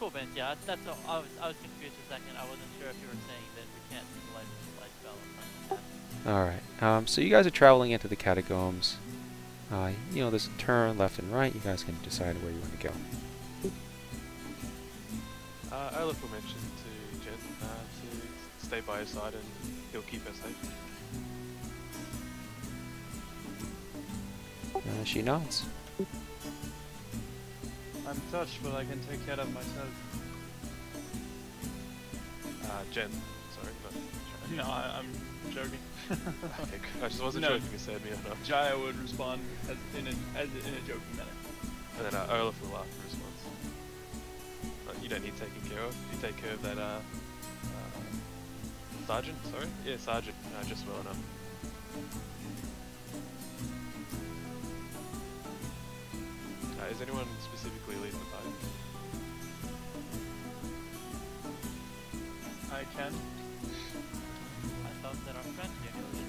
movement, yeah. That's all. I was confused for a second. I wasn't sure if you were saying that we can't utilize the light spell or something like that. Alright, so you guys are traveling into the catacombs. You know, there's a turn left and right. You guys can decide where you want to go. Olaf will mention to Jen to stay by her side and he'll keep her safe. She nods. I'm touched, but I can take care of myself. Jen, sorry, not No, I'm joking. okay, I just wasn't sure if you said me or not. Jaya would respond in a joking manner. And then Olaf will after response. You don't need taking care of. You take care of that sergeant. Sorry, yeah, sergeant. Just well enough. Is anyone specifically leading the party? I can. I thought that our friend here knew where he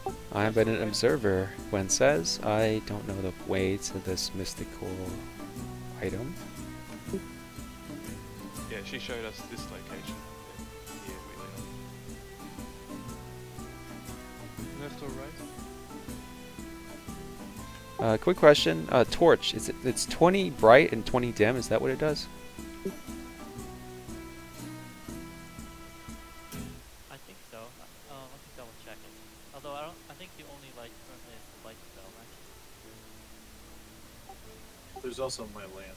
was going. I've been an observer. When says I don't know the way to this mystical item. Yeah, she showed us this location. Yeah, we Left or right? Quick question. Torch. It's 20 bright and 20 dim. Is that what it does? I think so. Let me double check it. Although I think the only light currently is the light spell, right? There's also my lamp.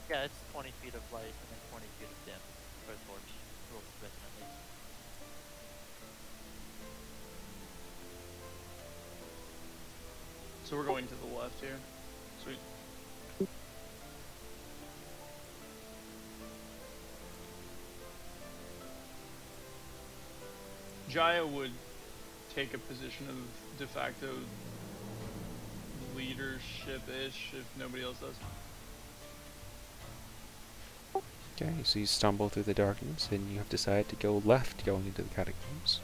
Yeah, it's 20 feet of light and then 20 feet of dim for a torch. Rules written at least. So we're going to the left here. Sweet. Jaya would take a position of de facto leadership-ish if nobody else does. Okay, so you stumble through the darkness and you have decided to go left going into the catacombs.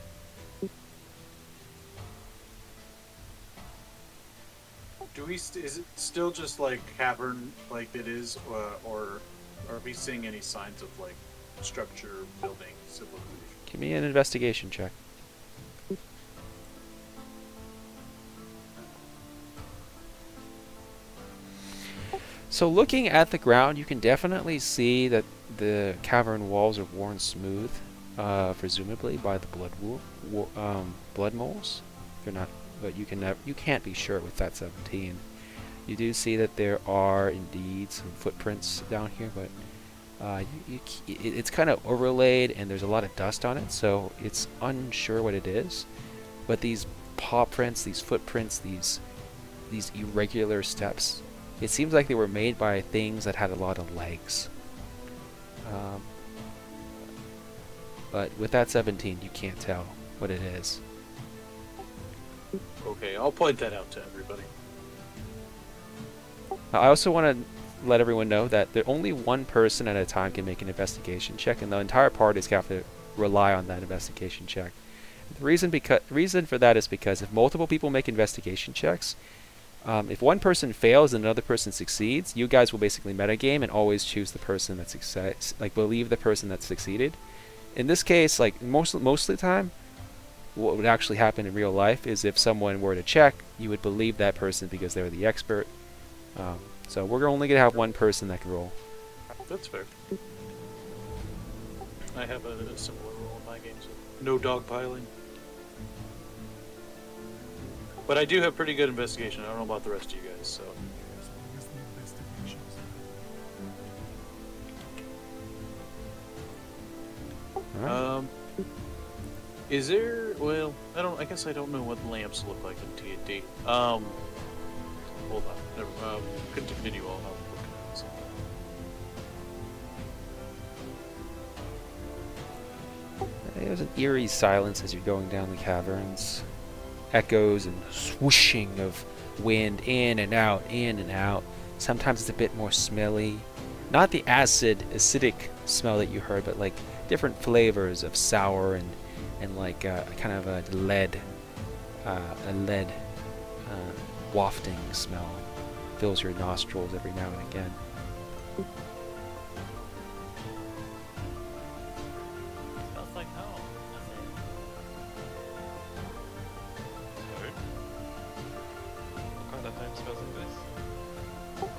Do we? Is it still just like cavern like it is, or are we seeing any signs of like structure, building, civilization? Give me an investigation check. So looking at the ground, you can definitely see that the cavern walls are worn smooth, presumably by the Bloodmoles. They're not, but you can't be sure with that 17. You do see that there are indeed some footprints down here, but it's kind of overlaid and there's a lot of dust on it, so it's unsure what it is. But these paw prints, these footprints, these irregular steps, it seems like they were made by things that had a lot of legs. But with that 17, you can't tell what it is. Okay, I'll point that out to everybody. I also want to let everyone know that only one person at a time can make an investigation check, and the entire party is going to have to rely on that investigation check. The reason for that is because if multiple people make investigation checks, if one person fails and another person succeeds, you guys will basically metagame and always choose the person that believe the person that succeeded. In this case, like most of the time, what would actually happen in real life is if someone were to check, you would believe that person because they were the expert. So we're only going to have one person that can roll. That's fair. I have a similar rule in my games. No dogpiling. But I do have pretty good investigation. I don't know about the rest of you guys, so. Right. Is there? Well, I guess I don't know what lamps look like in TNT. Hold on. Never. Continue on. I'll look at something. There's an eerie silence as you're going down the caverns. Echoes and swooshing of wind in and out, in and out. Sometimes it's a bit more smelly. Not the acidic smell that you heard, but like different flavors of sour and and like kind of a lead wafting smell fills your nostrils every now and again. Smells like home. What kind of home smells like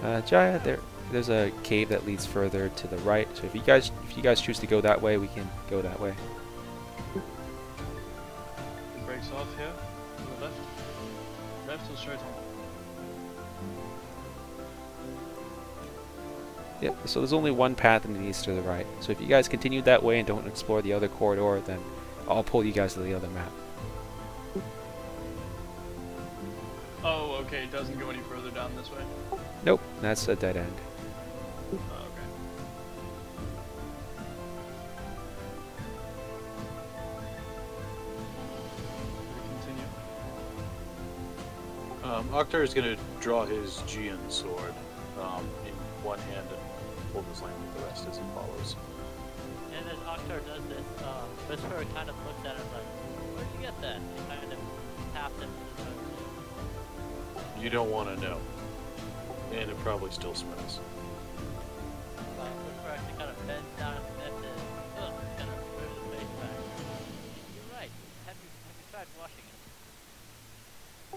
this? Jaya, there's a cave that leads further to the right. So if you guys choose to go that way, we can go that way. It breaks off here, to the left. Left or straight on? Yep, so there's only one path and it leads to the right. So if you guys continue that way and don't explore the other corridor, then I'll pull you guys to the other map. Oh, okay. It doesn't go any further down this way. Nope, that's a dead end. Oh, okay. Continue. Octar is going to draw his Gian sword in one hand and hold his lamp with the rest as he follows. And as Octar does this, Whisperer kind of looks at him like, where'd you get that? He kind of taps him with his own. You don't want to know. And it probably still smells. Whisperer actually kind of bends down and sniffs it. Ugh, kind of moves his face back. You're right. Have you tried washing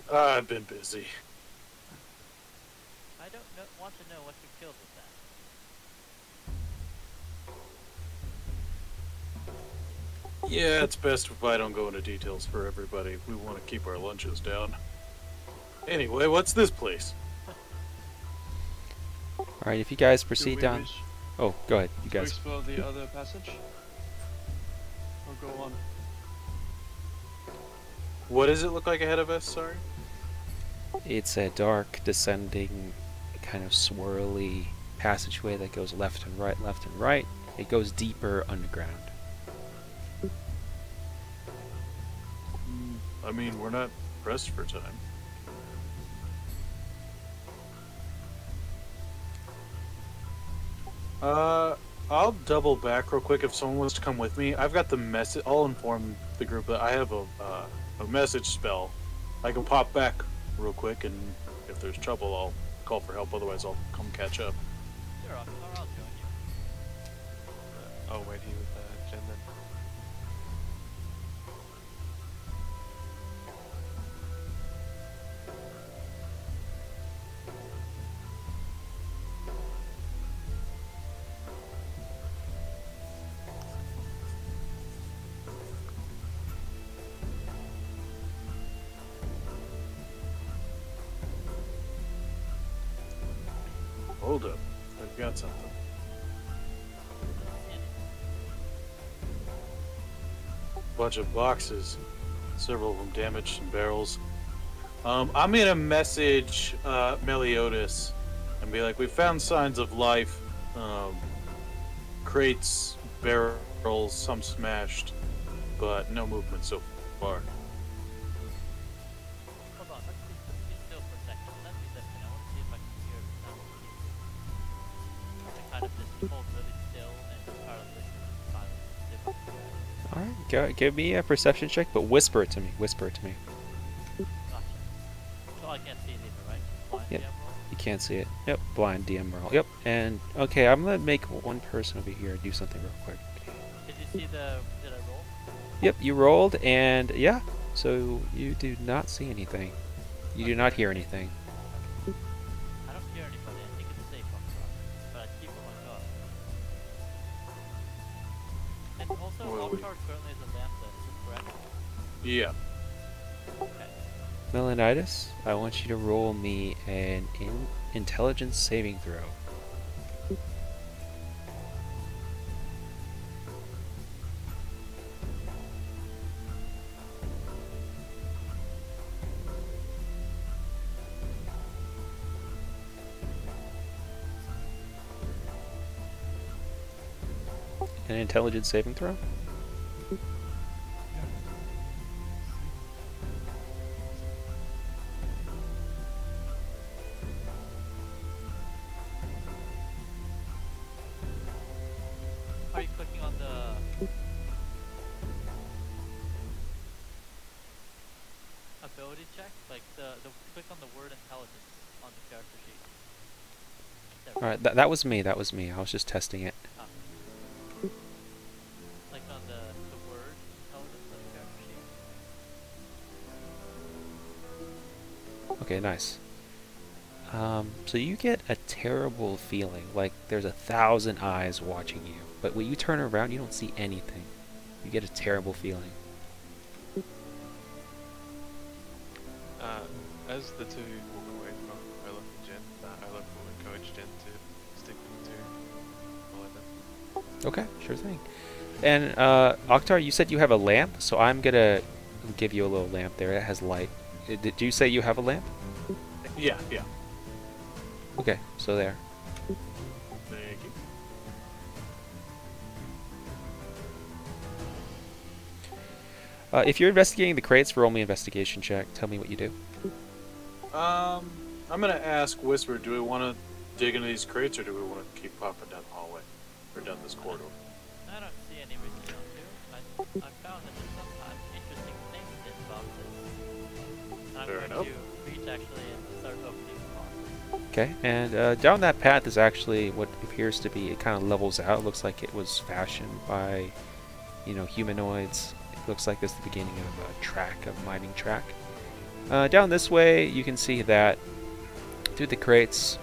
it? I've been busy. I don't want to know what you killed with that. Yeah, it's best if I don't go into details for everybody. We want to keep our lunches down. Anyway, what's this place? Alright, if you guys Do proceed we down... wish Oh, go ahead, you to guys. explore the other passage? Or go on? What does it look like ahead of us, sorry? It's a dark, descending, kind of swirly passageway that goes left and right, left and right. It goes deeper underground. I mean, we're not pressed for time. I'll double back real quick if someone wants to come with me. I've got the message. I'll inform the group that I have a message spell. I can pop back real quick, and if there's trouble, I'll call for help. Otherwise, I'll come catch up. Sure, I'll join you. I'll wait here with Jen then. Hold up. I've got something. Bunch of boxes. Several of them damaged, some barrels. I'm gonna message Meliodas and be like, we found signs of life. Crates, barrels, some smashed, but no movement so far. Hold on, let's be still for a second. Let me listen. I want to see if I can hear the sound of the to kind of just hold really still and just try to listen in silence. See if I can hear it. Alright, give me a perception check, but whisper it to me. Whisper it to me. Gotcha. So I can't see it either, right? Blind Yep. DM roll? You can't see it. Yep, blind DM roll. Yep, and okay, I'm gonna make one person over here do something real quick. Did you see did I roll? Yep, you rolled, and yeah, so you do not see anything. You do not hear anything. I don't hear anybody. I think it's safe on truck, but I keep on my guard. And also, Well, Octar currently is a lambda, is this correct? Yeah. Okay. Melanitis, I want you to roll me an intelligence saving throw. An intelligence saving throw? Are you clicking on the... ability check, like the click on the word intelligence on the character sheet. There we All right, that was me. That was me. I was just testing it. go. Like on the word intelligence on the character sheet. Okay, nice. So you get a terrible feeling, like there's 1,000 eyes watching you. But when you turn around, you don't see anything. You get a terrible feeling. As the two walk away from Olaf and Jen, Olaf will encourage Jen to stick to follow them. Okay, sure thing. And Oktar, you said you have a lamp, so I'm gonna give you a little lamp there. It has light. Did you say you have a lamp? Yeah, yeah. Okay, so there. Thank you. If you're investigating the crates, roll me investigation check. Tell me what you do. I'm gonna ask Whisper, do we want to dig into these crates, or do we want to keep popping down the hallway? Or down this corridor? I don't see any reason not to. I found that there's sometimes interesting things in boxes. I'm Fair going enough. to reach actually and start opening the boxes. Okay, and down that path is actually what appears to be, it kind of levels out. It looks like it was fashioned by, humanoids. It looks like this is the beginning of a track, a mining track. Down this way, you can see that through the crates,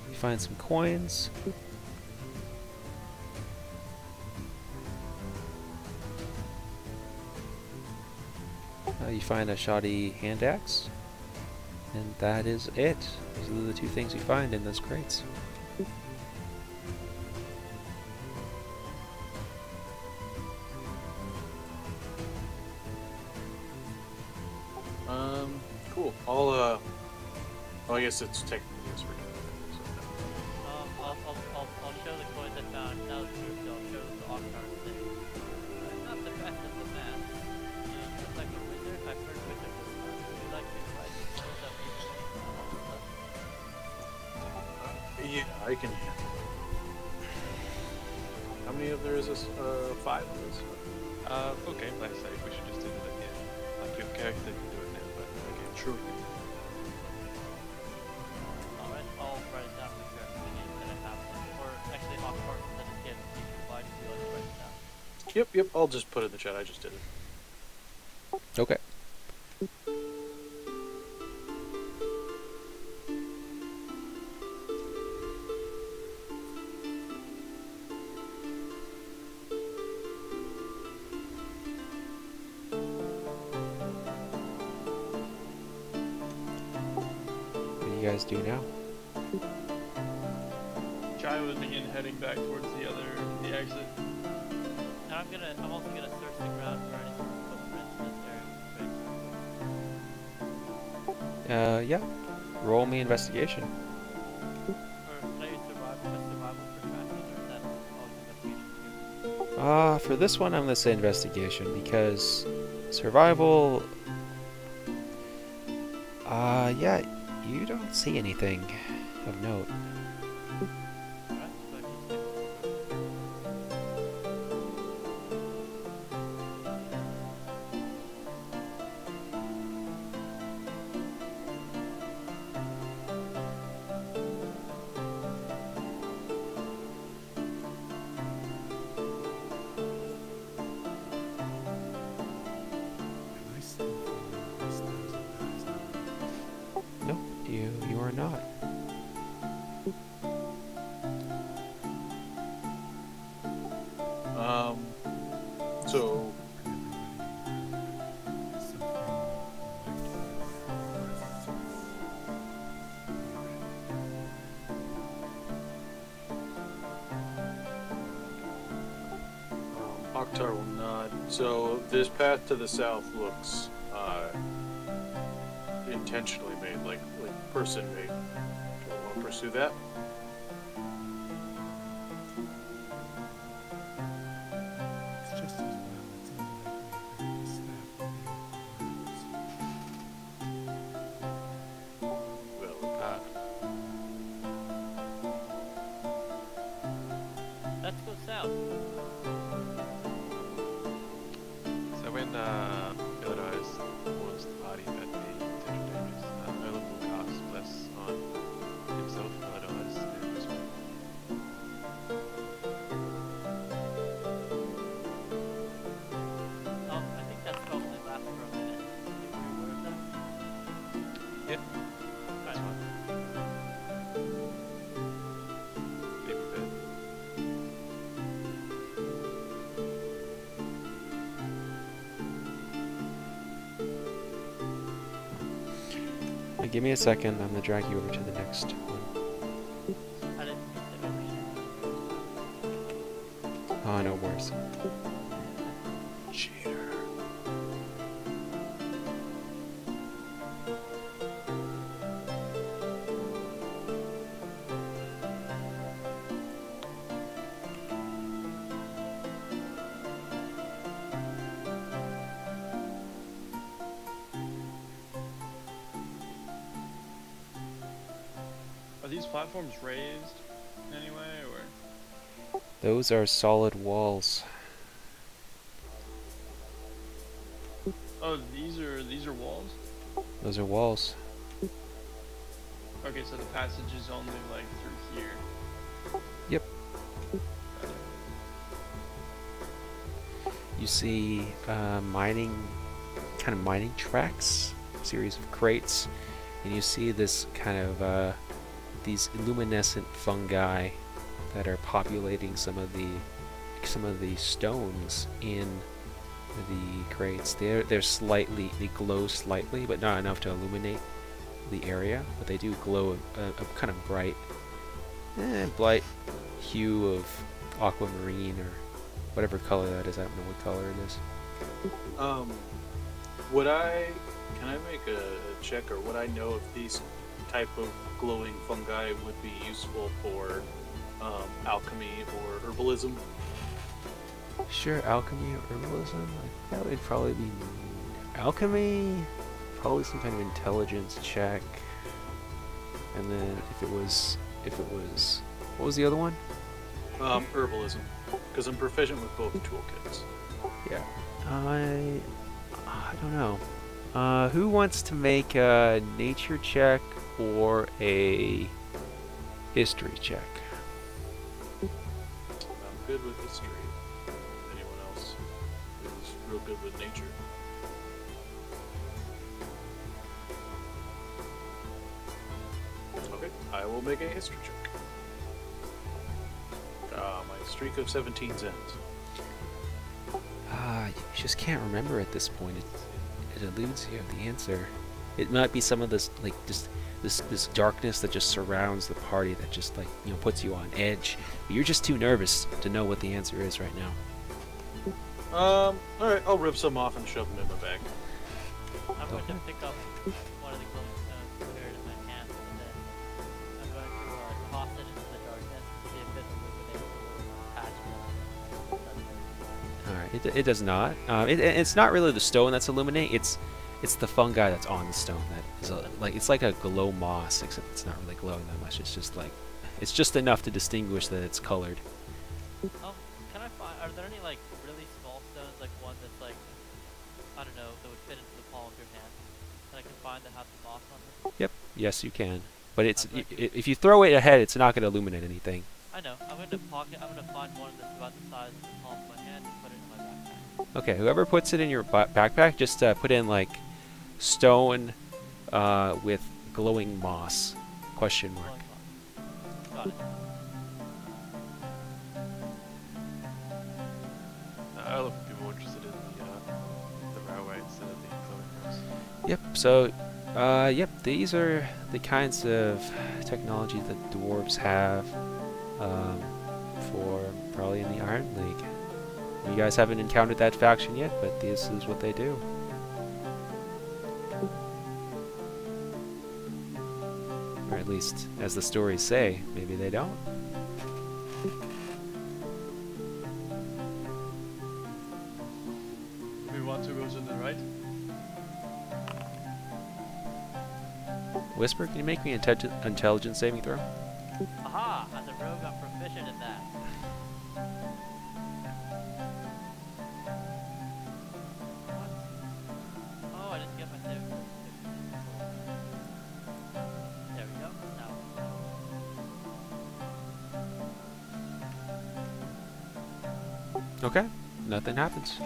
you find some coins. You find a shoddy hand axe, and that is it. Those are the two things you find in those crates. Cool. Well, I guess it's technically it's free. I'll show the coins I found. Now it's moved, I'll show the Octar's thing. Not the best of the math. You look like a wizard. I've heard wizard was fun. Would you like me to write skills up easily? Yeah, I can. How many of there is this? 5 of this? For gameplay sake, we should just do it at the end. Like your character can do it now, but again, True. Alright, I'll write it down with your opinion that I have one. Or actually, Octar, since I just gave it to you, why do you feel like to write it down? Yep. I'll just put it in the chat. I just did it. Okay. What do you guys do now? Chai would begin heading back towards the exit. And I'm also gonna search the ground for any sort of footprints necessary. Yeah. Roll me investigation. Or can I use survival for tracking, or is that all investigation? For this one, I'm going to say investigation, because survival... yeah, you don't see anything of note. Alright, so I can stick No, you are not. So Oktar will nod. So this path to the south looks intentionally made, like person made. Do we want to pursue that? It's just as well. It's unlikely that this snap will be Well, Yeah, that's fine. Be prepared. Give me a second. I'm gonna drag you over to the next one. I didn't mean to ever. Oh, no worries. Cheater. Are these platforms raised in any way, or? Those are solid walls. Oh, these are walls? Those are walls. Okay, so the passage is only like through here. Yep. Got it. You see mining tracks, a series of crates, and you see this kind of these luminescent fungi that are populating some of the stones in the crates. They glow slightly, but not enough to illuminate the area. But they do glow a kind of bright hue of aquamarine or whatever color that is. I don't know what color it is. Can I make a check, or would I know if these type of glowing fungi would be useful for alchemy or herbalism? Sure, alchemy or herbalism? That would probably be alchemy, probably some kind of intelligence check. And then if it was, what was the other one? Herbalism, because I'm proficient with both toolkits. Yeah. I don't know. Who wants to make a nature check or a history check? I'm good with history. Anyone else who's real good with nature? Okay, I will make a history check. My streak of 17's ends. You just can't remember at this point. It eludes you of the answer. It might be some of this, like, this darkness that just surrounds the party that just, like, you know, puts you on edge. But you're just too nervous to know what the answer is right now. Alright, I'll rip some off and shove them in my bag. I'm going to pick up one of the glowing stones, put it in my hand, and then I'm going to toss it into the darkness and see if it illuminates a little patch. Alright, it does not. It's not really the stone that's illuminate. It's the fungi that's on the stone that is it's like a glow moss, except it's not really glowing that much. It's just enough to distinguish that it's colored. Can I find? Are there any like really small stones, like one that's like, I don't know, that would fit into the palm of your hand, that I can find that have the moss on them? Yep. Yes, you can. But if you throw it ahead, it's not going to illuminate anything. I know. I'm going to find one that's about the size of the palm of my hand and put it in my backpack. Okay, whoever puts it in your backpack, just put in like stone with glowing moss, question mark. Got it. I love people more interested in the railway instead of the glowing rocks. Yep, so, these are the kinds of technology that dwarves have for probably in the Iron League. You guys haven't encountered that faction yet, but this is what they do. Or at least, as the stories say, maybe they don't. We want to go to the right. Whisper, can you make me an intelligence saving throw? Aha! As a rogue, I'm proficient in that. What? Oh, I didn't get my save. There we go. Now. Okay, nothing happens.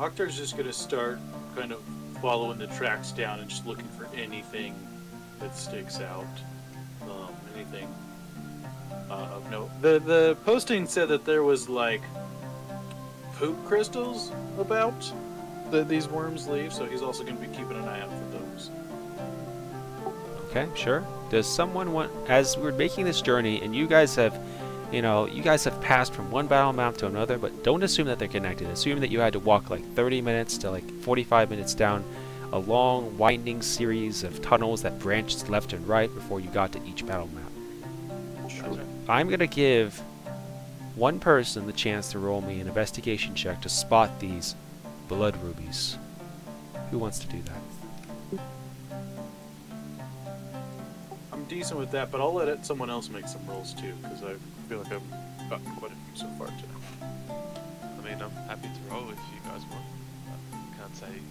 Octar's just gonna start kind of following the tracks down and just looking for anything that sticks out. Anything of note. The posting said that there was like poop crystals about that these worms leave, so he's also going to be keeping an eye out for those. Okay, sure. Does someone want, as we're making this journey, and you guys have, you guys have passed from one battle map to another, but don't assume that they're connected. Assume that you had to walk like 30 minutes to like 45 minutes down a long, winding series of tunnels that branched left and right before you got to each battle map. Sure. I'm going to give one person the chance to roll me an investigation check to spot these blood rubies. Who wants to do that? I'm decent with that, but I'll let someone else make some rolls too, because I feel like I've gotten quite a few so far today. I mean, I'm happy to roll if you guys want. I can't say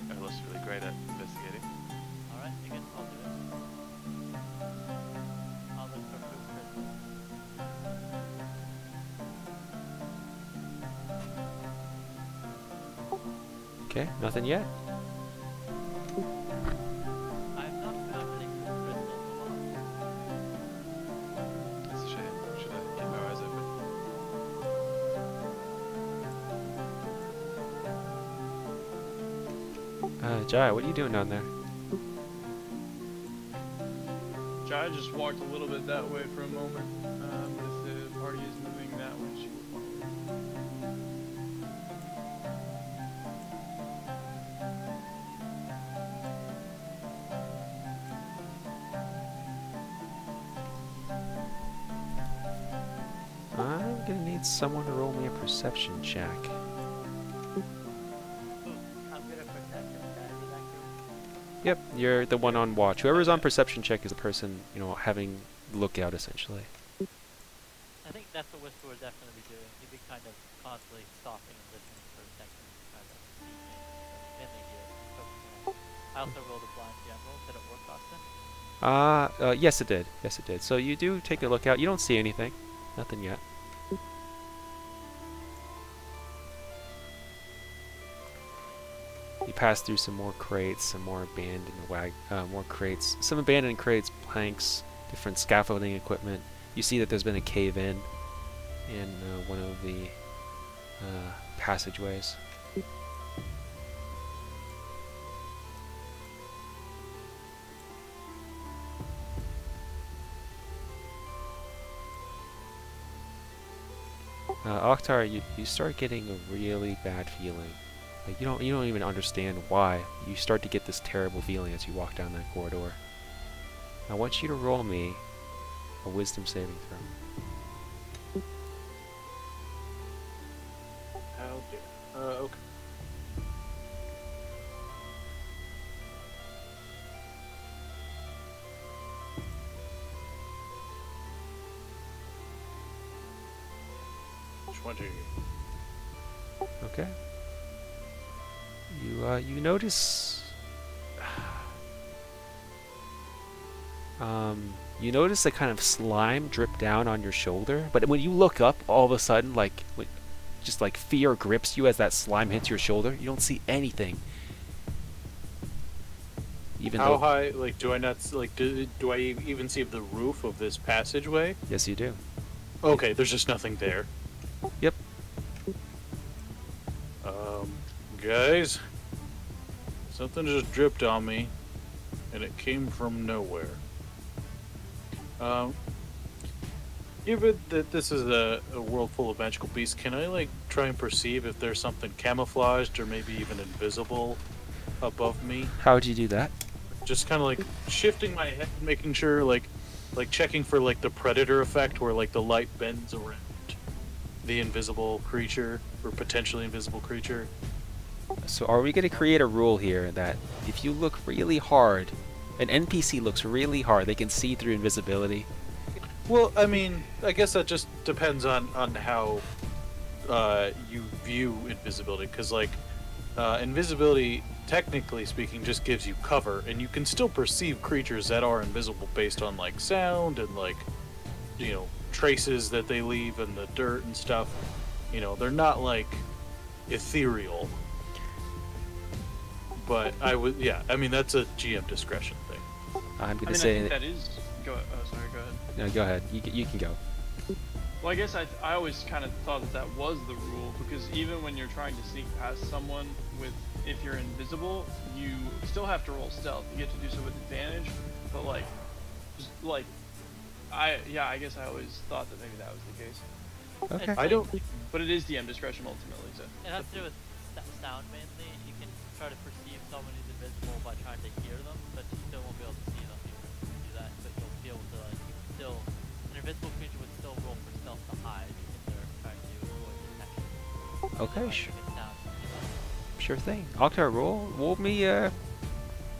Erlos is really great at investigating. Alright, I guess I'll do it. I'll look for food crystals. Okay, nothing yet. I've not found any food crystals alone. That's a shame. Should I keep our eyes open? Jai, what are you doing down there? Jai just walked a little bit that way for a moment, but if the party is moving that way, she will follow. I'm gonna need someone to roll me a perception check. Ooh, I'm good at perception. Can I do that too? Yep, you're the one on watch. Whoever's on perception check is the person, having lookout essentially. I think that's what Whisper would definitely be doing. He'd be kind of constantly stopping and listening for seconds, kind of peeking, mainly here. I also rolled a blind general. Did it work, Austin? Yes it did. Yes it did. So you do take a look out. You don't see anything. Nothing yet. You pass through some more crates, some more more crates, some abandoned crates, planks, different scaffolding equipment. You see that there's been a cave-in in one of the passageways. Oktar, you start getting a really bad feeling. Like you don't even understand why. You start to get this terrible feeling as you walk down that corridor. I want you to roll me a wisdom saving throw. How dare. Okay. Which one do you? Okay. You notice. You notice a kind of slime drip down on your shoulder, but when you look up, all of a sudden, just like fear grips you as that slime hits your shoulder. You don't see anything. Even How though, high? Like, do I not like? Do I even see the roof of this passageway? yes, you do. Okay, there's just nothing there. Yep. Guys, something just dripped on me, and it came from nowhere. Given that this is a world full of magical beasts, can I try and perceive if there's something camouflaged or maybe even invisible above me? How would you do that? Just kind of shifting my head, making sure like checking for the predator effect, where the light bends around the invisible creature or potentially invisible creature. So are we going to create a rule here that if you look really hard, an NPC looks really hard, they can see through invisibility? Well, I mean, I guess that just depends on how you view invisibility, because invisibility, technically speaking, just gives you cover, and you can still perceive creatures that are invisible based on sound and traces that they leave in the dirt and stuff. They're not ethereal. But I would, yeah. I mean, that's a GM discretion thing. I'm I gonna mean, say. I think that is. Oh, sorry. Go ahead. No, go ahead. You can go. Well, I guess I always kind of thought that was the rule, because even when you're trying to sneak past someone if you're invisible, you still have to roll stealth. You get to do so with advantage, but I guess I always thought that maybe that was the case. Okay. I don't. But it is DM discretion ultimately, so. It has to do with sound mainly. You can try to perceive someone who's invisible by trying to hear them, but you still won't be able to see them even if you do that. But you'll be able to an invisible creature would still roll for stealth to hide if they're trying to avoid detection. Okay. Otherwise, you get sound. Sure thing. Octar,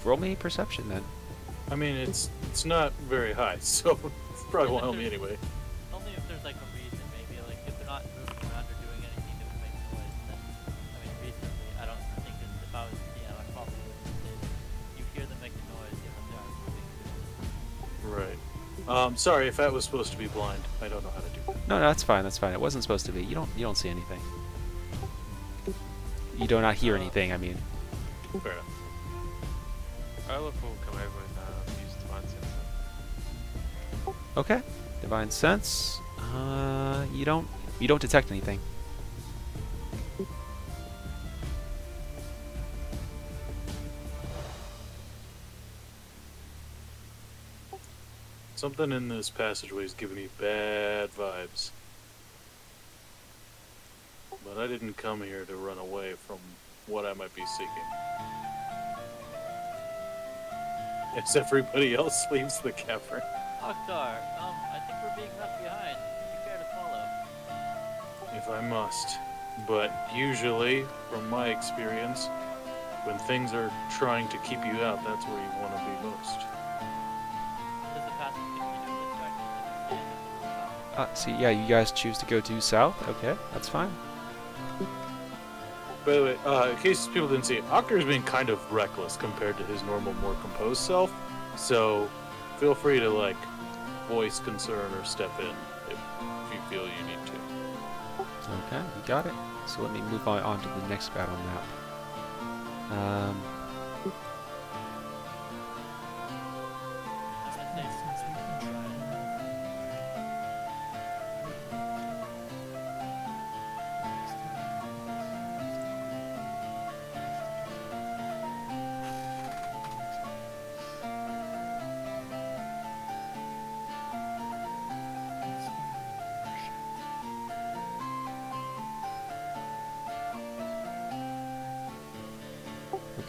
roll me perception then. I mean, it's not very high, so it's probably won't help me anyway. Only if there's like a reason, maybe like if they're not moving around or doing anything that would make noise. Then, I mean, reasonably, I don't think if I was DM, I probably wouldn't say that you hear them making noise, you know, they're moving. Right. Sorry if that was supposed to be blind. I don't know how to do that. No, that's fine. That's fine. It wasn't supposed to be. You don't see anything. You do not hear anything. I mean. Fair enough. Arleth will come over and use divine sense. Okay. Divine sense. You don't detect anything. Something in this passageway is giving me bad vibes. But I didn't come here to run away from what I might be seeking. As everybody else leaves the cavern. Oktar, I think we're being left behind. Would you care to follow? If I must. But usually, from my experience, when things are trying to keep you out, that's where you want to be most. Does the passage continue this direction? See, yeah, you guys choose to go due south. Okay, that's fine. By the way, in case people didn't see it, Octar is being kind of reckless compared to his normal, more composed self. So, feel free to, like, voice concern or step in if you feel you need to. Okay, you got it. So let me move on to the next battle map. I'm gonna say Since we can try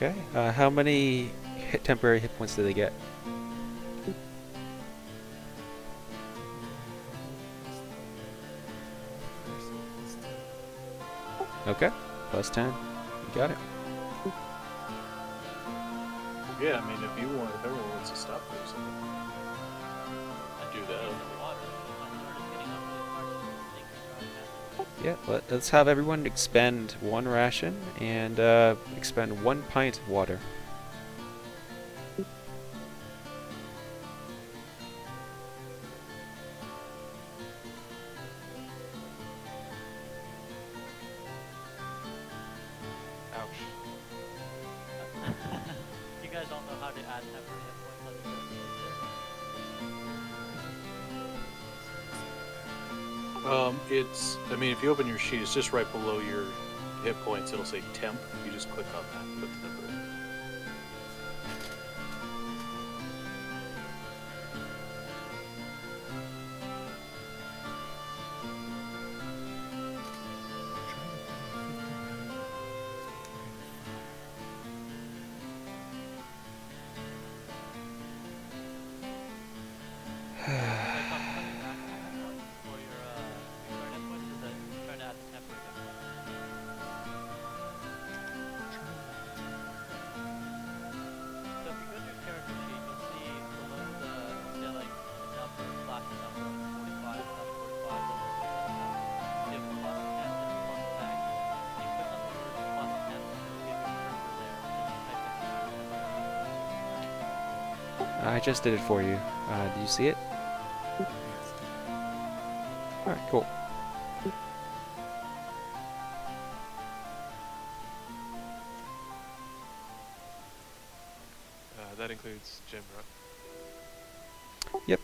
Okay. How many temporary hit points do they get? Okay. Plus 10. You got it. Yeah, I mean, if you want, if everyone wants to stop for a second, do that. Yeah, let's have everyone expend 1 ration and expend 1 pint of water. Ouch. You guys all know how to add temporary hit points on your It's, I mean, if you open your sheet, it's just right below your hit points. It'll say temp. You just click on that. Put the number in. I just did it for you. Do you see it? Alright, cool. includes gym, right? Yep.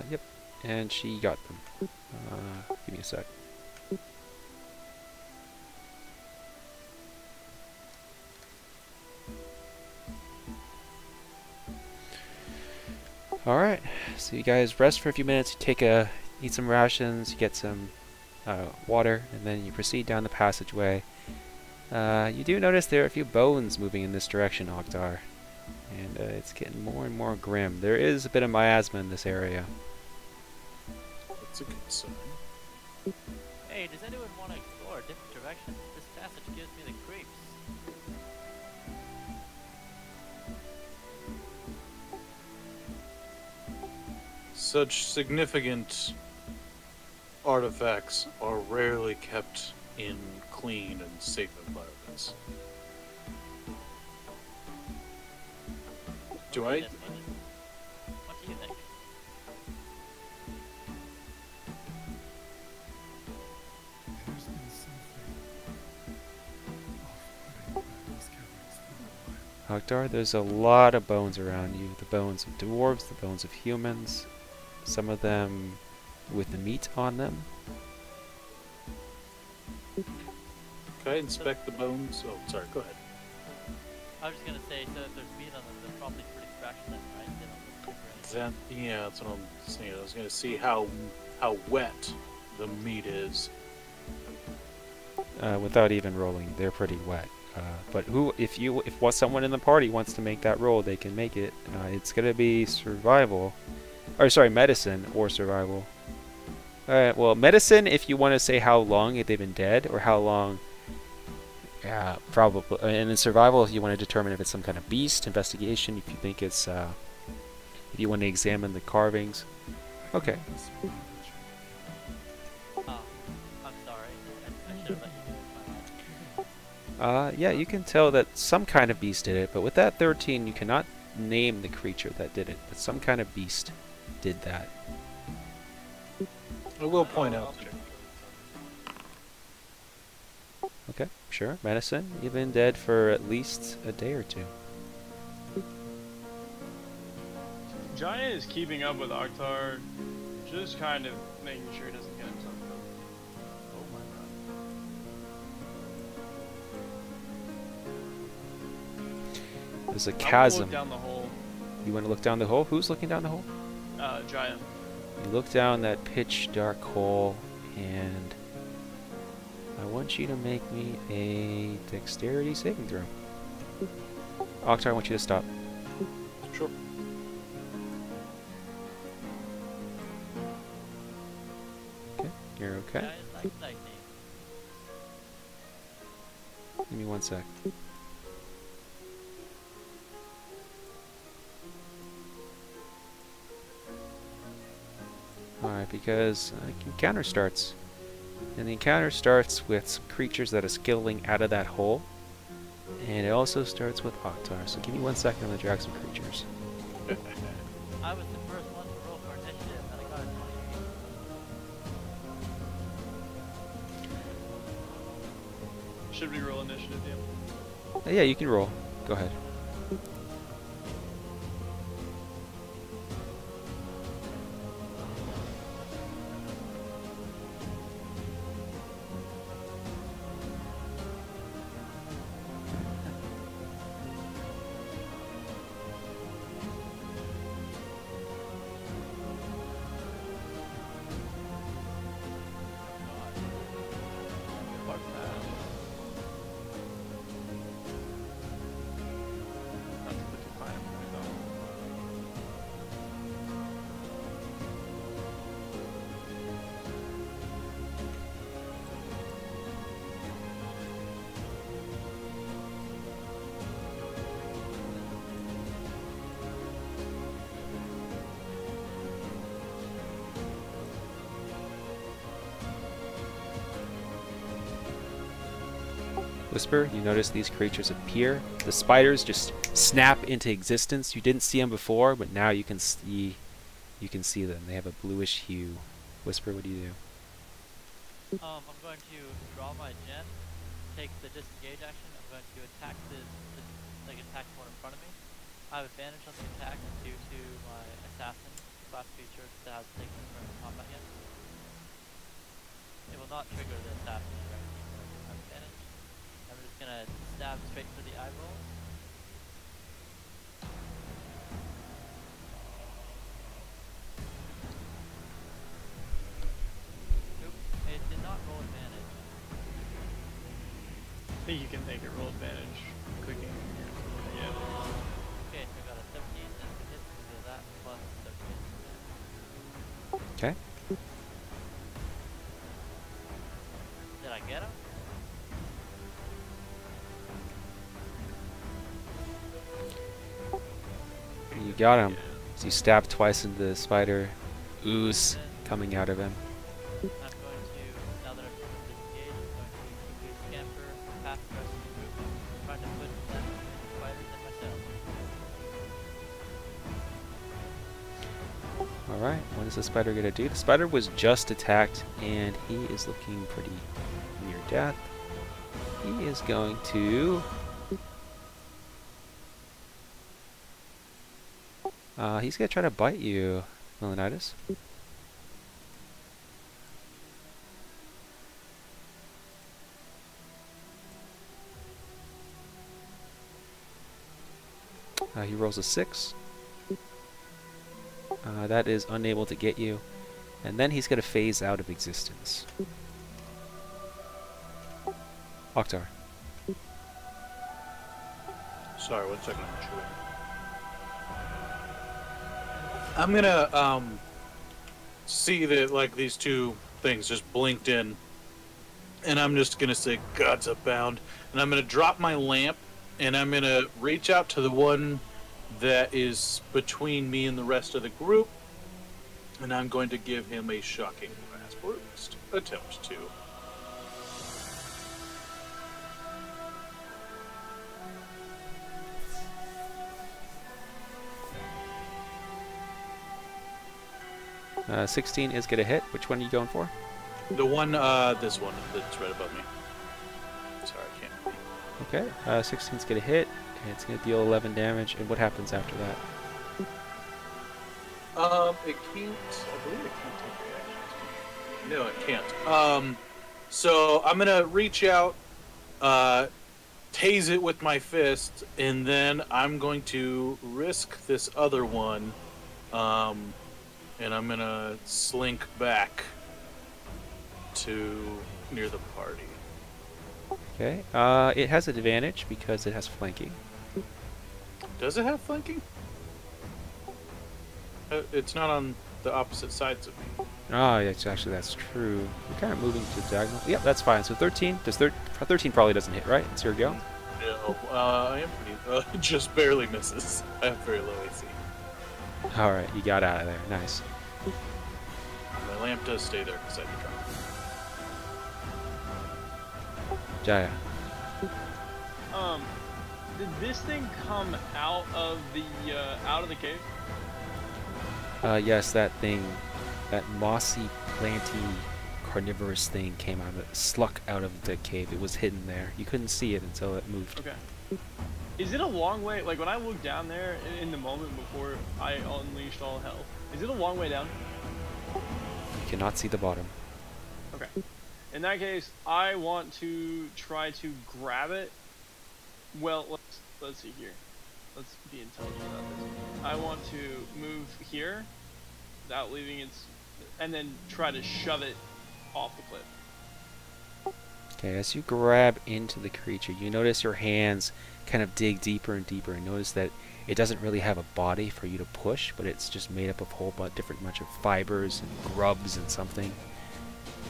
Yep. And she got them. Give me a sec. Alright, so you guys rest for a few minutes, you eat some rations, you get some water, and then you proceed down the passageway. You do notice there are a few bones moving in this direction, Oktar. And it's getting more and more grim. There is a bit of miasma in this area. That's a good sign. Hey, does anyone want to explore a different direction? This passage gives me the creeps. Such significant artifacts are rarely kept in clean and safe environments. Do I? What do you think? There's been something off-putting about these caverns for a while. Oktar, there's a lot of bones around you. The bones of dwarves, the bones of humans, some of them with the meat on them. Can I inspect the bones? Oh, sorry, go ahead. I was just gonna say, so if there's meat on them, they're probably pretty fresh then, right? They don't look super anything. Yeah, that's what I'm saying. I was gonna see how wet the meat is. Without even rolling, they're pretty wet. But if someone in the party wants to make that roll, they can make it. It's gonna be survival, or sorry, medicine or survival. All right, well, medicine if you want to say how long they've been dead or how long. Yeah, probably. And in survival, if you want to determine if it's some kind of beast, investigation. If you think it's, if you want to examine the carvings. Okay. Oh, I'm sorry. I should have let you do it. Yeah, you can tell that some kind of beast did it, but with that 13, you cannot name the creature that did it. But some kind of beast did that. I will point out. Okay, sure. Medicine. You've been dead for at least a day or two. Giant is keeping up with Oktar, just kind of making sure he doesn't get himself killed. Oh my god. There's a I wanna chasm. look down the hole. You want to look down the hole? Who's looking down the hole? Giant. You look down that pitch dark hole, and I want you to make me a dexterity saving throw. Oktar, I want you to stop. Sure. Okay, you're okay. Giant like lightning. Give me 1 sec. Alright, because encounter starts. And the encounter starts with some creatures that are skittling out of that hole. And it also starts with Oktar. So give me 1 second, I'm going to drag some creatures. I was the first one to roll for initiative, and I got a 28. Should we roll initiative, DM? Yeah, you can roll. Go ahead. Fuck that. Not to put too fine a point on. Whisper, you notice these creatures appear. The spiders just snap into existence. You didn't see them before, but now you can see them. They have a bluish hue. Whisper, what do you do? I'm going to draw my gen, take the disengage action. I'm going to attack like attack one in front of me. I have advantage on the attack due to my assassin class feature that has taken from combat yet. It will not trigger the assassin or anything, but I do have advantage. I'm just gonna stab straight for the eyeball. Nope, it did not roll advantage. I think you can make it roll advantage clicking. Yeah. Okay, so I got a 17 and a hit because of that plus 13. Okay. Did I get him? You got him. So you stab twice into the spider. Ooze coming out of him. I'm going to, now that I've disengaged, I'm going to quickly scamper past the rest of the group, trying to put them between the spiders and myself. Alright, what is the spider going to do? The spider was just attacked, and he is looking pretty near death. He is going to... he's going to try to bite you, Melanitis. He rolls a 6. That is unable to get you. And then he's going to phase out of existence. Oktar. Sorry, 1 second. I'm gonna see that like these two things just blinked in, and I'm just gonna say God's abound, and I'm gonna drop my lamp, and I'm gonna reach out to the one that is between me and the rest of the group, and I'm going to give him a shocking grasp, or at least attempt to. 16 is going to hit. Which one are you going for? The one, this one that's right above me. Sorry, I can't. Okay, 16 is going to hit, and it's going to deal 11 damage. And what happens after that? It can't. I believe it can't take reactions. No, it can't. So I'm gonna reach out, tase it with my fist, and then I'm going to risk this other one, and I'm gonna slink back to near the party. Okay, it has an advantage because it has flanking. Does it have flanking? It's not on the opposite sides of me. Oh, yeah, actually that's true. You're kind of moving to the diagonal. Yep, that's fine. So 13. Does 13 probably doesn't hit, right? It's your go. No, I am pretty. Just barely misses. I have very low AC. All right, you got out of there. Nice. My lamp does stay there because I had to drop it. Jaya. Did this thing come out of the cave? Yes, that thing, that mossy, planty, carnivorous thing came out of it, sluck out of the cave. It was hidden there. You couldn't see it until it moved. Okay. Is it a long way? Like when I looked down there in the moment before I unleashed all hell, is it a long way down? You cannot see the bottom. Okay. In that case, I want to try to grab it. Well, let's see here. Let's be intelligent about this. I want to move here without leaving its, and then try to shove it off the cliff. Okay, as you grab into the creature, you notice your hands kind of dig deeper and deeper, and notice that it doesn't really have a body for you to push, but it's just made up of a whole bunch of fibers and grubs and something.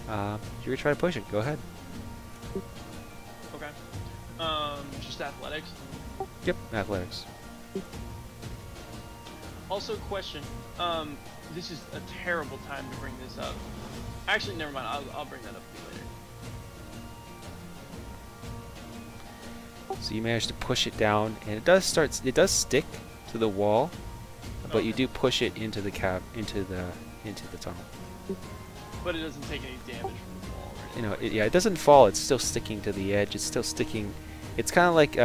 You're gonna try to push it. Go ahead. Okay. Just athletics. Yep, athletics. Also, question. This is a terrible time to bring this up. Actually, never mind. I'll bring that up to you later. So you manage to push it down, and it does stick to the wall, but you do push it into the tunnel. But it doesn't take any damage from the wall or you know, yeah, it doesn't fall. It's still sticking to the edge. It's still sticking. It's kind of like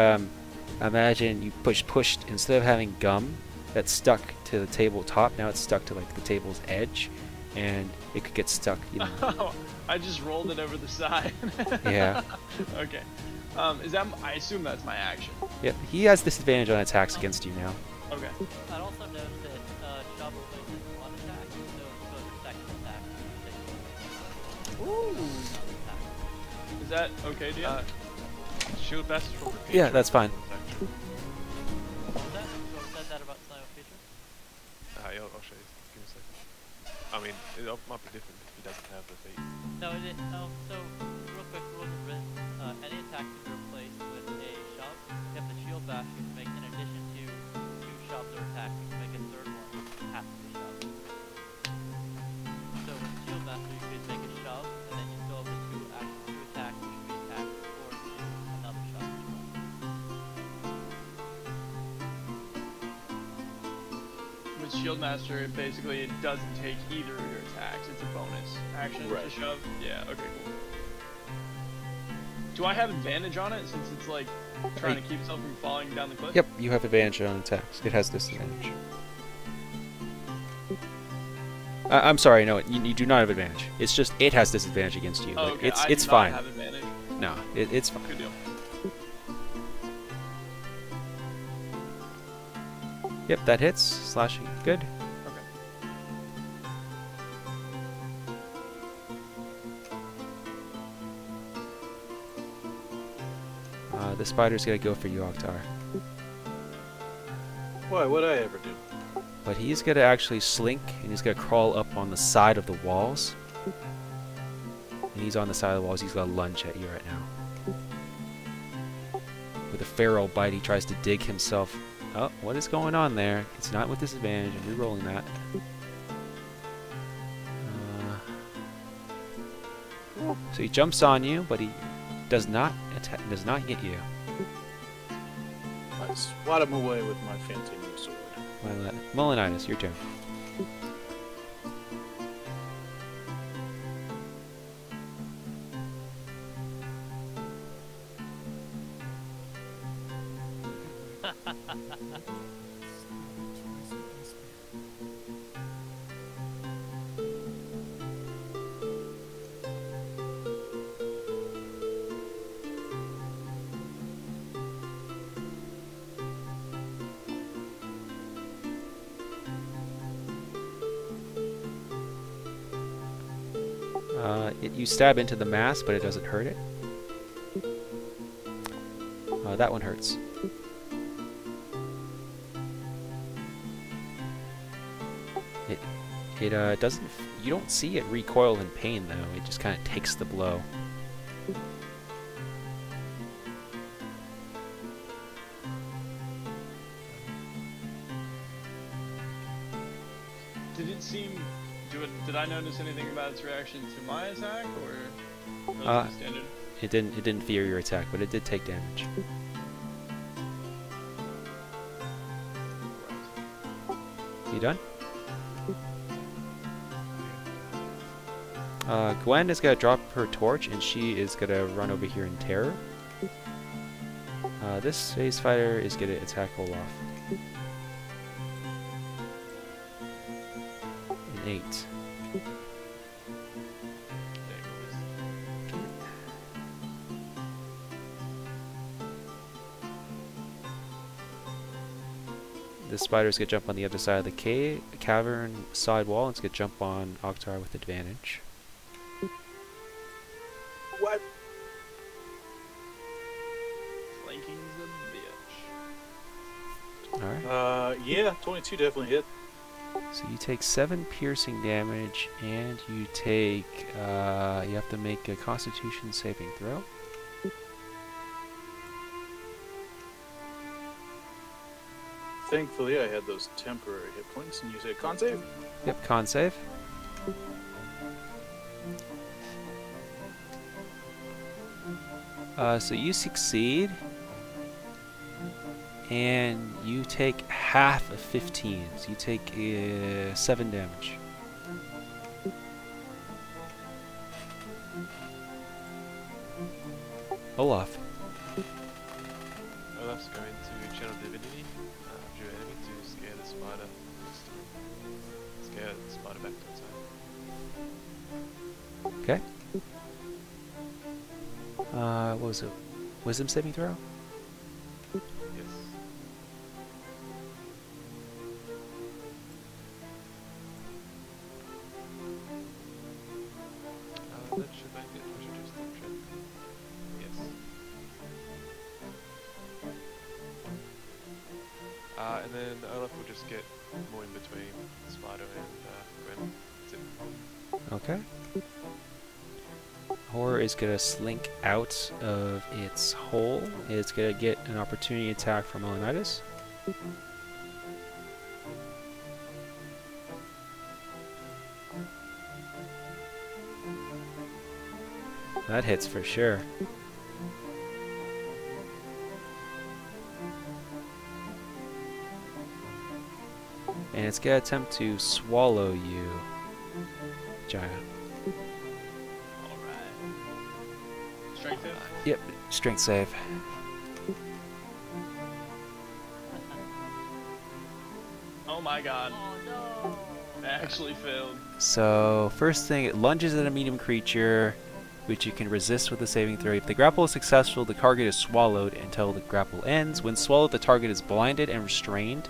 imagine you pushed instead of having gum that's stuck to the tabletop. Now it's stuck to like the table's edge, and it could get stuck. You know. Oh, I just rolled it over the side. Yeah. Okay. Is that? I assume that's my action. Yep. He has disadvantage on attacks against you now. Okay. I'd also note that Shove places one attack, so the second attack takes Ooh. another attack. Is that okay, Dan? Shield bash is from repeat. Yeah, that's fine. What was that? You said that about Slatewood feature? I'll show you. Give me a second. I mean, it might be different if he doesn't have the feet. No, it is. So, real quick, rules of written. Any attack can be replaced with a shove. If the shield bash, you can make, in addition to 2 shoves or attacks, you can make a third one. It has to be shoved. So with shield master, you could make a shove, and then you still have the 2 attacks, which would be attacks, or do another shove as well. With Shield Master, it doesn't take either of your attacks. It's a bonus action to shove. Yeah. Okay. Cool. Do I have advantage on it since it's like trying to keep itself from falling down the cliff? Yep, you have advantage on attacks. It has disadvantage. I'm sorry, no, you do not have advantage. It's just it has disadvantage against you. Oh, Like, okay. it's I do fine. not have advantage. No, it's fine. Good deal. Yep, that hits. Slashing, good. Okay. The spider's gonna go for you, Oktar. Why? What'd I ever do? But he's gonna actually slink, and he's gonna crawl up on the side of the walls. And he's on the side of the walls. He's gonna lunge at you right now. With a feral bite, he tries to dig himself. Oh, what is going on there? It's not with disadvantage. I'm re-rolling that. So he jumps on you, but he does not attack. Does not get you. I swat him away with my fancy new sword. Molinitis, your turn. You stab into the mass, but it doesn't hurt it. That one hurts. It doesn't. You don't see it recoil in pain though. It just kind of takes the blow. Did it seem? Did I notice anything about its reaction to my attack, or was it standard? It didn't fear your attack, but it did take damage. You done? Gwen is gonna drop her torch, and she is gonna run over here in terror. This space fighter is gonna attack Olaf. An 8. The spider's gonna jump on the other side of the cavern side wall, and it's gonna jump on Oktar with advantage. What? Flanking's a bitch. Alright. Yeah, 22 definitely hit. So you take 7 piercing damage, and you take, you have to make a Constitution saving throw. Thankfully, I had those temporary hit points, and you said con save? Yep, con save. So you succeed, and you take half of 15, so you take 7 damage. Olaf. Olaf's going to channel divinity, view enemy to scare the spider. Scare the spider back to its home. Okay. What was it? Wisdom saving throw? Yes. That should make it. We should just check. Yes. And then Olaf will just get more in between Spider and Gwen. That's it. Okay. Horror is gonna slink out of its hole. It's gonna get an opportunity attack from Melanitis. That hits for sure. And it's gonna attempt to swallow you, Jaya. Alright. Strength it? Yep, strength save. Oh my god. Oh no! I actually failed. So, first thing, it lunges at a medium creature, which you can resist with a saving throw. If the grapple is successful, the target is swallowed until the grapple ends. When swallowed, the target is blinded and restrained.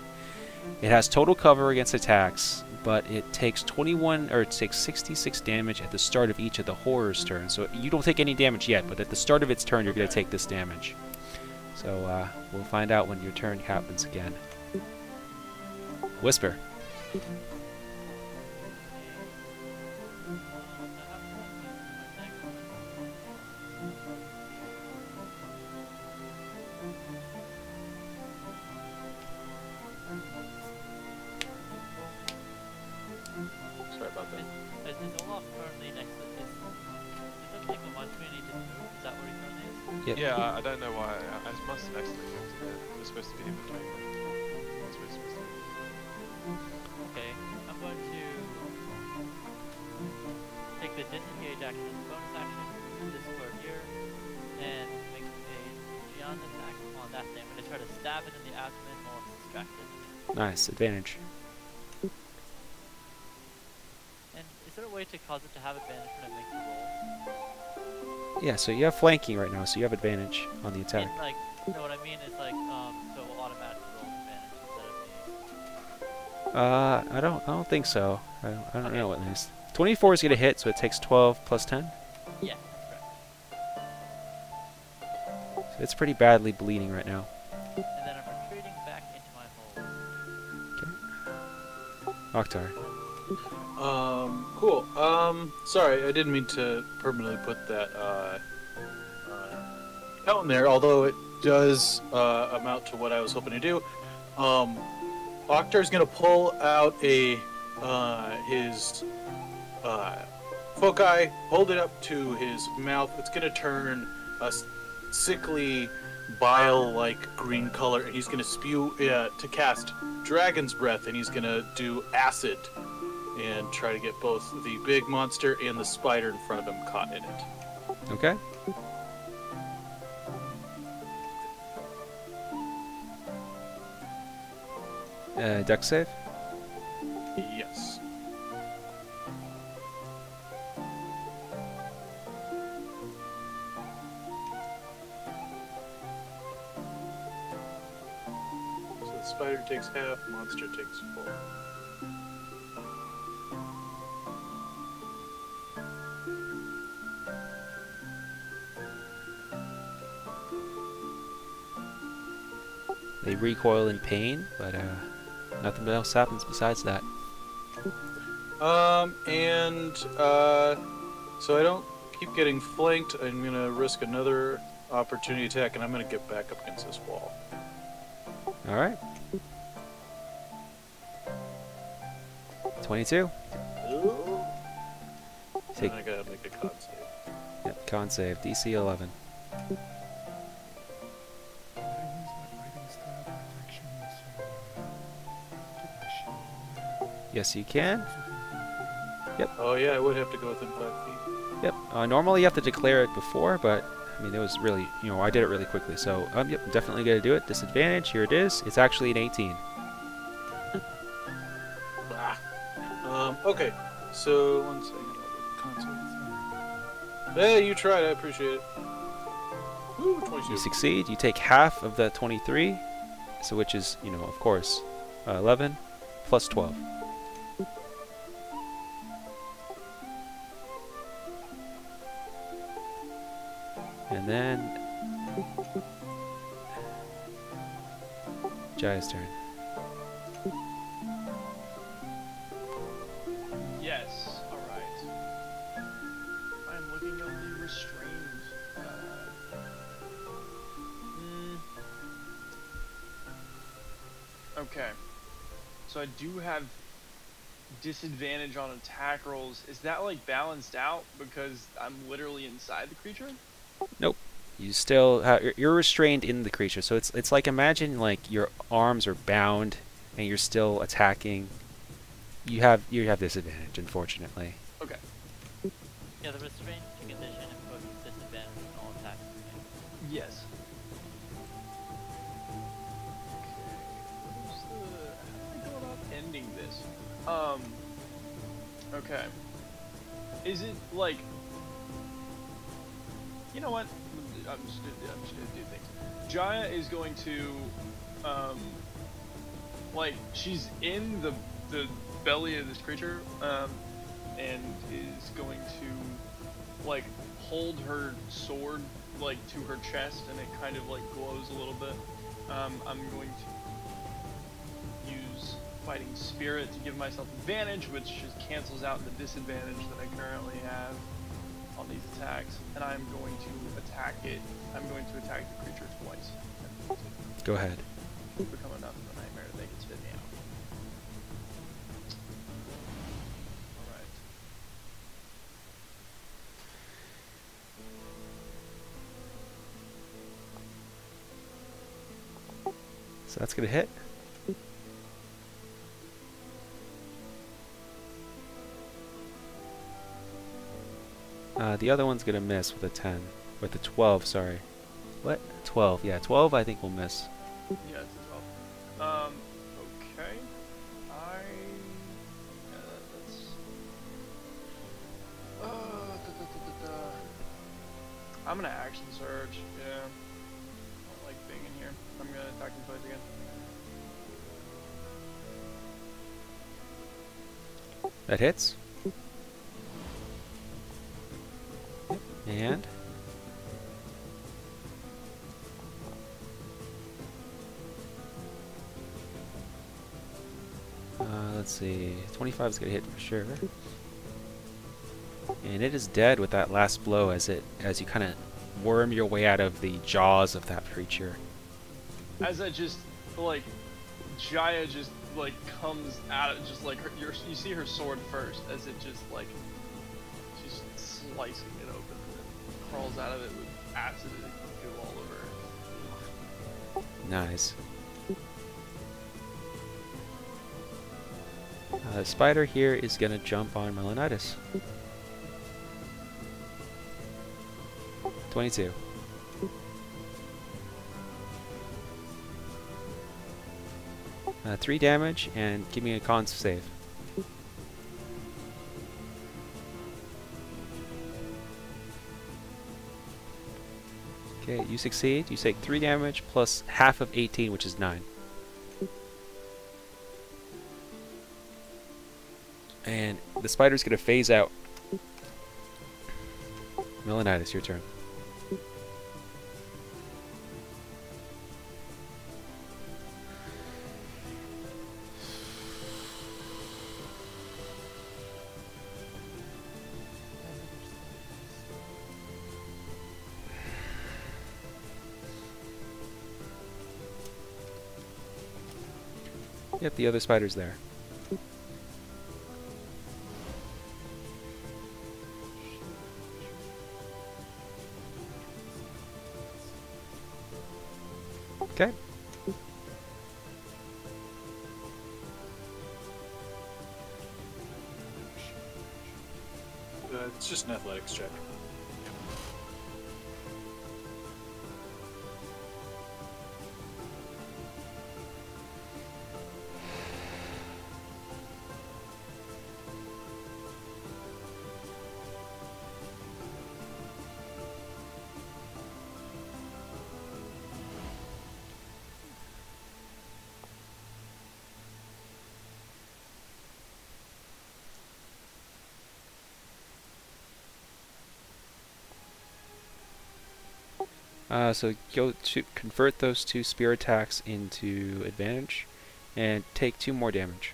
It has total cover against attacks, but it takes 66 damage at the start of each of the horror's turns. So you don't take any damage yet, but at the start of its turn, you're going to take this damage. So we'll find out when your turn happens again. Whisper. Sorry about that. Is Olaf currently next to this? It looks like a opportunity to move. Is that where he currently is? Yep. Yeah, I don't know why. I must have accidentally moved it there. It was supposed to be in between. That's where it's supposed to be. Okay, I'm going to take the disengage action as a bonus action, this square here, and make a beyond attack on that thing. I'm going to try to stab it in the abdomen while it's distracted. Nice, advantage. And is there a way to cause it to have advantage when it makes a roll? Yeah, so you have flanking right now, so you have advantage on the attack. And like, no, what I mean is like, so it will automatically roll advantage instead of me. I don't think so. I don't Okay. know at least. 24 is gonna hit, so it takes 12 plus 10. Yeah, that's correct. So it's pretty badly bleeding right now. And then I'm retreating back into my hole. Oktar. Cool. Sorry, I didn't mean to permanently put that, count in there, although it does, amount to what I was hoping to do. Oktar's gonna pull out his, foci, hold it up to his mouth. It's gonna turn a sickly, bile-like green color, and he's gonna spew, to cast Dragon's Breath, and he's gonna do acid and try to get both the big monster and the spider in front of him caught in it. Okay. Dex save. Yes. So the spider takes half, monster takes full. They recoil in pain, but nothing else happens besides that. So I don't keep getting flanked. I'm gonna risk another opportunity attack, and I'm gonna get back up against this wall. All right. 22. Take. And I gotta make a con save. Yep, con save. DC 11. Can I use my fighting style by action to get my shield on there? Yes, you can. Also think I'm Oh yeah, I would have to go within 5 feet. Yep. Normally you have to declare it before, but I mean, it was really, you know, I did it really quickly. So, yep, definitely gonna do it. Disadvantage, here it is. It's actually an 18. Okay. So, 1 second. Console. Yeah, you tried. I appreciate it. Ooh, 22. You succeed. You take half of the 23, so which is, you know, of course, 11 plus 12. And then Jaya's turn. Yes. All right. I'm looking at the restrained. Okay. So I do have disadvantage on attack rolls. Is that like balanced out because I'm literally inside the creature? Nope. You still you're restrained in the creature, so it's like, imagine like your arms are bound and you're still attacking. You have disadvantage, unfortunately. Okay. Yeah, the restraint condition imposes disadvantage on all attacks. Yes. How do I go about ending this? Okay. Is it like? You know what? I'm just gonna do things. Jaya is going to, like, she's in the belly of this creature, and is going to, like, hold her sword, like, to her chest, and it kind of, like, glows a little bit. I'm going to use Fighting Spirit to give myself advantage, which just cancels out the disadvantage that I currently have on these attacks, and I'm going to attack it. I'm going to attack the creature twice. Go ahead. Become enough of a nightmare that they can spit me out. Alright. So that's gonna hit. The other one's gonna miss with a 10. With a 12, sorry. What? 12, yeah, 12 I think will miss. Yeah, it's a 12. Okay. That's... I'm gonna action surge, yeah. I don't like being in here. I'm gonna attack him twice again. That hits. And let's see, 25 is gonna hit for sure, and it is dead with that last blow as you kind of worm your way out of the jaws of that creature. As I just, like, Jaya just, like, comes out of, just like, you see her sword first, as it just, like, she's slicing it open. Crawls out of it with acid and goo all over. Nice. The spider here is gonna jump on Melanitis. 22. Uh, 3 damage, and give me a con save. Okay, you succeed. You take 3 damage plus half of 18, which is 9. And the spider's gonna phase out. Melanitis, your turn. Yep, the other spider's there. Okay. It's just an athletics check. So go to convert those 2 spear attacks into advantage, and take 2 more damage.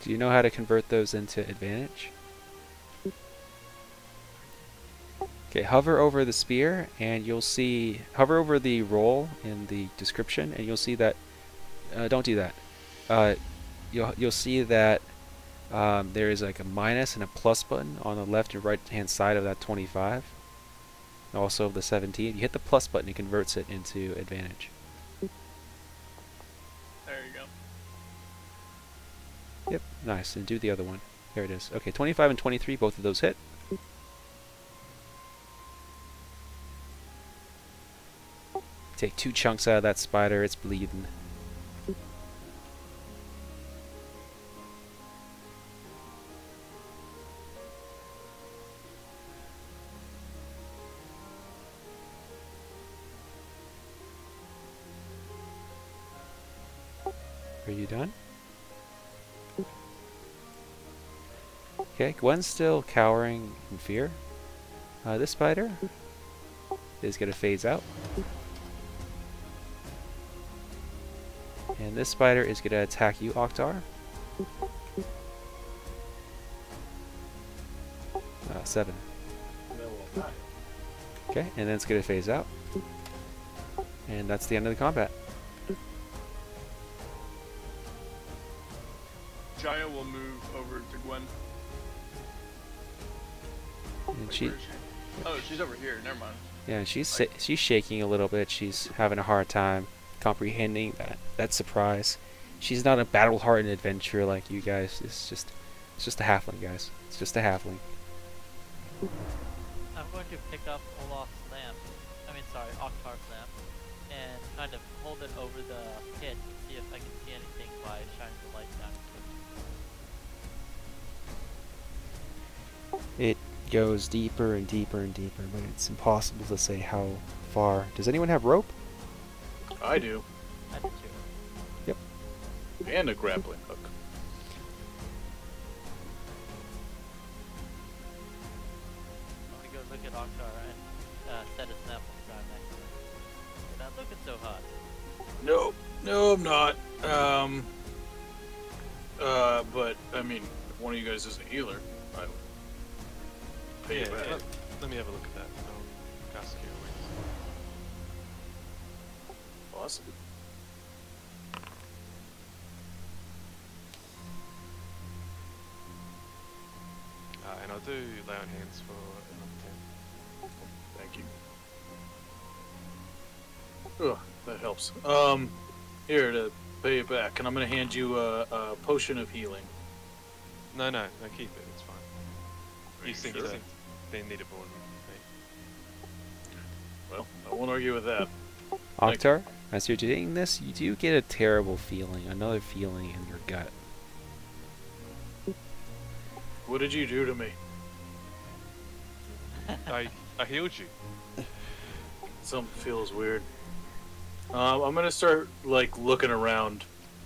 Do you know how to convert those into advantage? Okay, hover over the spear and you'll see, hover over the roll in the description and you'll see that, don't do that. You'll see that there is like a minus and a plus button on the left and right hand side of that 25. Also of the 17. You hit the plus button, it converts it into advantage. There you go. Yep, nice. And do the other one. There it is. Okay, 25 and 23, both of those hit. Take 2 chunks out of that spider, it's bleeding. Are you done? Okay, Gwen's still cowering in fear. This spider is going to phase out. And this spider is going to attack you, Oktar. 7. Okay, and then it's going to phase out. And that's the end of the combat. Jaya will move over to Gwen. And she, Where is she? Oh, she's over here. Never mind. yeah, she's shaking a little bit. She's having a hard time comprehending that surprise. She's not a battle-hardened adventurer like you guys. It's just a halfling, guys. It's just a halfling. I'm going to pick up Olaf's lamp. Oktar's lamp, and kind of hold it over the pit to see if I can see anything by shining the light down into it. It goes deeper and deeper and deeper, but it's impossible to say how far. Does anyone have rope? I do. I did too. Yep. And a grappling hook. I'm gonna go look at Oktar and set his lamp on the ground next to him. You're not looking so hot. No, I'm not. But I mean, if one of you guys is a healer, I would pay Yeah, you back. let me have a look at that. I'll cast Cure Wings. Awesome. And I'll do Lay on Hands for another 10. Thank you. Ugh, that helps. Here to pay you back, and I'm gonna hand you a potion of healing. No, keep it. It's fine. Are You you think sure? they need a born me. Well, I won't argue with that. Oktar, as you're doing this, you do get a terrible feeling, another feeling in your gut. What did you do to me? I healed you. Something feels weird. I'm gonna start like looking around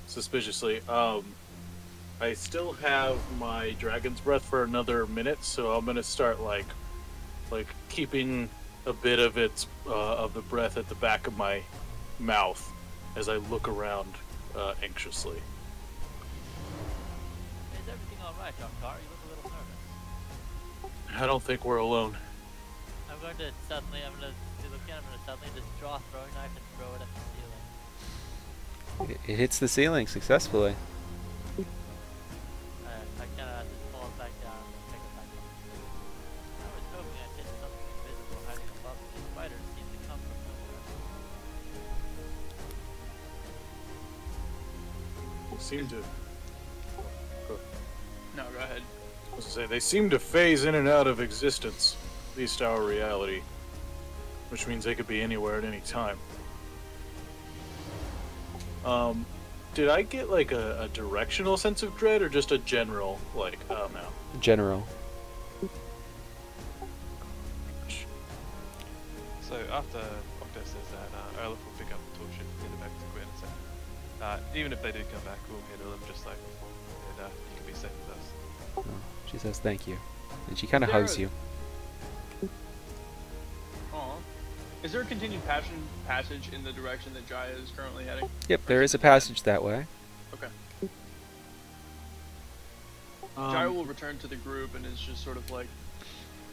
suspiciously. I still have my dragon's breath for another minute, so I'm gonna start like keeping a bit of its of the breath at the back of my mouth as I look around anxiously. Is everything alright, Oktar? You look a little nervous. I don't think we're alone. I'm going to suddenly just draw a throwing knife and throw it at the ceiling. It hits the ceiling successfully. I kind of just pull it back down and pick it back up. I was hoping I'd hit something invisible hiding above me. The spiders seem to come from nowhere. Seem to. No, go ahead. Let's say they seem to phase in and out of existence, at least our reality, which means they could be anywhere at any time. Did I get like a directional sense of dread or just a general, like, I don't know? General. So after Octo says that, Olaf will pick up the torch and hand it back to Gwen and say, even if they do come back, we'll handle them just like before, and you can be safe with us. Oh, she says thank you. And she kind of There hugs is- you. Aw. Is there a continued passage in the direction that Jaya is currently heading? Yep, there is a passage that way. Okay. Jaya will return to the group and is just sort of like,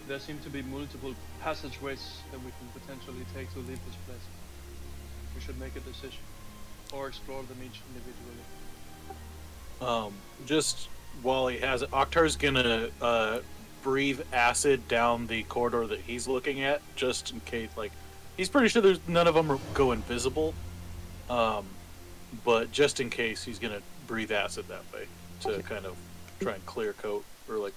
there seem to be multiple passageways that we can potentially take to leave this place. We should make a decision. Or explore them each individually. Just while he has it, Oktar's gonna breathe acid down the corridor that he's looking at, just in case. Like, he's pretty sure there's none of them go invisible, but just in case, he's gonna breathe acid that way to kind of try and clear coat or like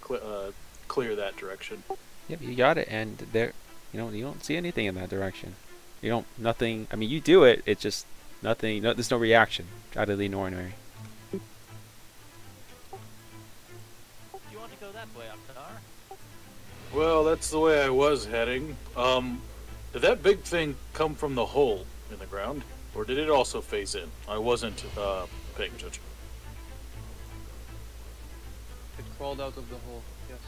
clear that direction. Yep, you got it. And there, you don't see anything in that direction. You don't, nothing. I mean, you do it. It's just nothing. No, there's no reaction out of the ordinary. You want to go that way, Octar? Well, that's the way I was heading. Did that big thing come from the hole in the ground, or did it also phase in? I wasn't paying attention. It crawled out of the hole, yes.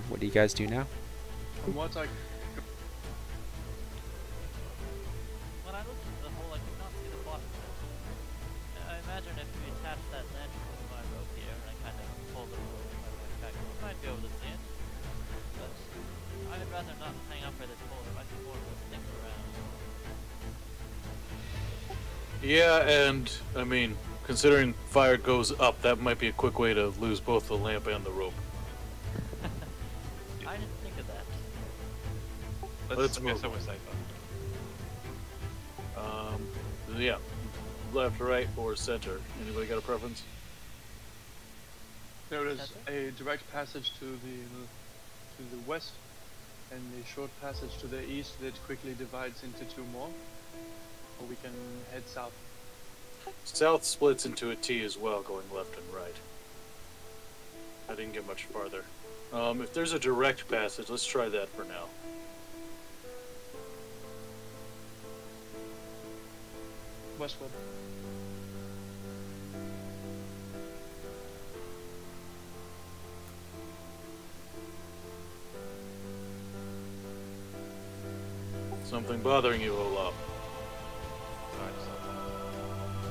What do you guys do now? From what I When I looked at the hole, I could not see the bottom of it. I imagine if we attach that lantern to my rope here, and I kind of pull the rope my way back, we might be able to see it. But I'd rather not hang up by this hole. There might be more of those things around. Yeah, and I mean, considering fire goes up, that might be a quick way to lose both the lamp and the rope. I didn't think of that. Let's go move. somewhere safer. Yeah, left, right, or center. Anybody got a preference? There is Center? a direct passage to the west, and a short passage to the east that quickly divides into two more. Or we can head south. South splits into a T as well, going left and right. I didn't get much farther. If there's a direct passage, let's try that for now. Westward. Something bothering you, Olaf? Alright, just on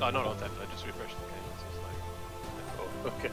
that. No, not on that, I just refreshed the game, so it's like... Oh, okay.